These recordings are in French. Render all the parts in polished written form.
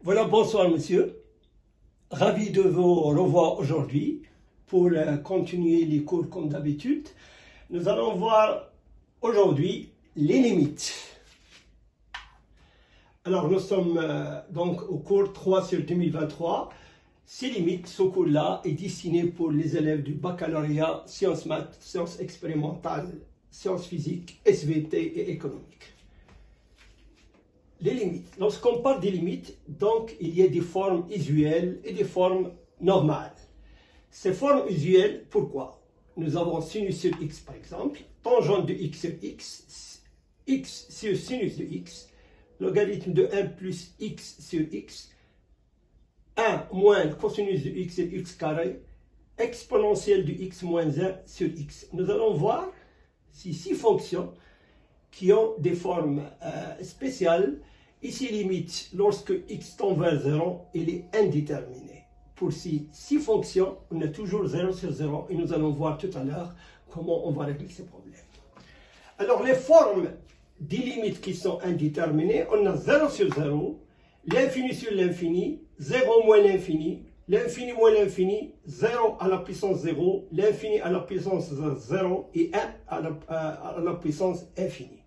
Voilà, bonsoir monsieur. Ravi de vous revoir aujourd'hui pour continuer les cours comme d'habitude. Nous allons voir aujourd'hui les limites. Alors nous sommes donc au cours 3 sur 2023. Ces limites, ce cours-là est destiné pour les élèves du baccalauréat sciences maths, sciences expérimentales, sciences physiques, SVT et économique. Les limites. Lorsqu'on parle des limites, donc il y a des formes usuelles et des formes normales. Ces formes usuelles, pourquoi? Nous avons sinus sur x par exemple, tangente de x sur x sur sinus de x, logarithme de 1 plus x sur x, 1 moins cosinus de x sur x carré, exponentielle de x moins 1 sur x. Nous allons voir ces 6 fonctions qui ont des formes spéciales. Ici, limite, lorsque x tend vers 0, il est indéterminé. Pour ces 6 fonctions, on a toujours 0 sur 0 et nous allons voir tout à l'heure comment on va régler ces problèmes. Alors, les formes des limites qui sont indéterminées, on a 0 sur 0, l'infini sur l'infini, 0 moins l'infini moins l'infini, 0 à la puissance 0, l'infini à la puissance 0 et 1 à la puissance infinie.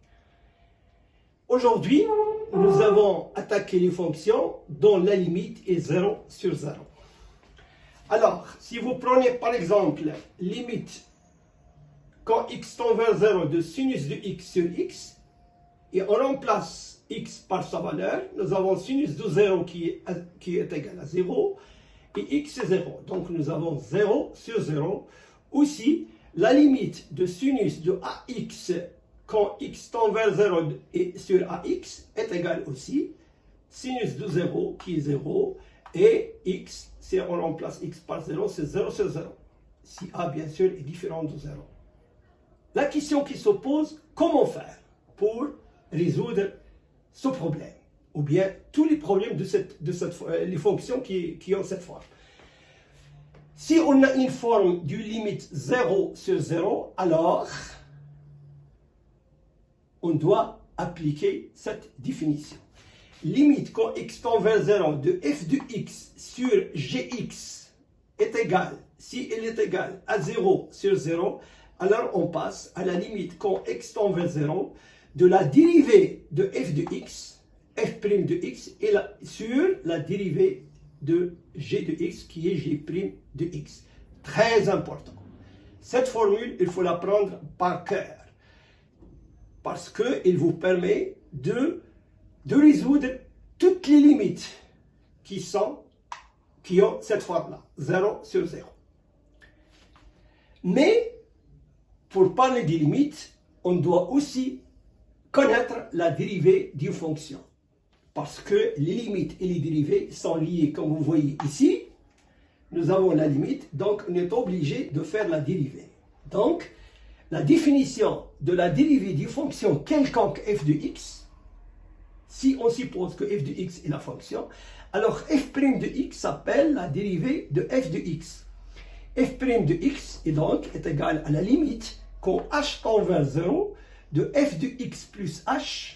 Aujourd'hui, nous avons attaqué les fonctions dont la limite est 0 sur 0. Alors, si vous prenez par exemple limite quand x tend vers 0 de sinus de x sur x, et on remplace x par sa valeur, nous avons sinus de 0 qui est égal à 0, et x est 0. Donc nous avons 0 sur 0. Aussi, la limite de sinus de ax quand x tend vers 0 et sur ax est égal aussi sinus de 0 qui est 0 et x, si on remplace x par 0, c'est 0 sur 0. Si a bien sûr est différent de 0. La question qui se pose, comment faire pour résoudre ce problème? Ou bien tous les problèmes les fonctions qui ont cette forme. Si on a une forme du limite 0 sur 0, alors on doit appliquer cette définition. Limite quand x tend vers 0 de f de x sur gx est égal, si elle est égale à 0 sur 0, alors on passe à la limite quand x tend vers 0 de la dérivée de f de x, f' de x, et sur la dérivée de g de x qui est g' de x. Très important. Cette formule, il faut la prendre par cœur parce qu'elle vous permet de résoudre toutes les limites qui ont cette forme-là, 0 sur 0. Mais, pour parler des limites, on doit aussi connaître la dérivée d'une fonction. Parce que les limites et les dérivées sont liées, comme vous voyez ici. Nous avons la limite, donc on est obligé de faire la dérivée. Donc, la définition de la dérivée d'une fonction quelconque f de x, si on suppose que f de x est la fonction, alors f' de x s'appelle la dérivée de f de x. f' de x est égal à la limite quand h tend vers 0 de f de x plus h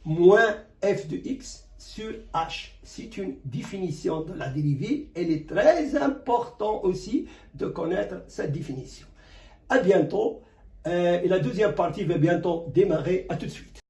moins f de x sur h. C'est une définition de la dérivée. Elle est très important aussi de connaître cette définition. À bientôt. Et la deuxième partie va bientôt démarrer. À tout de suite.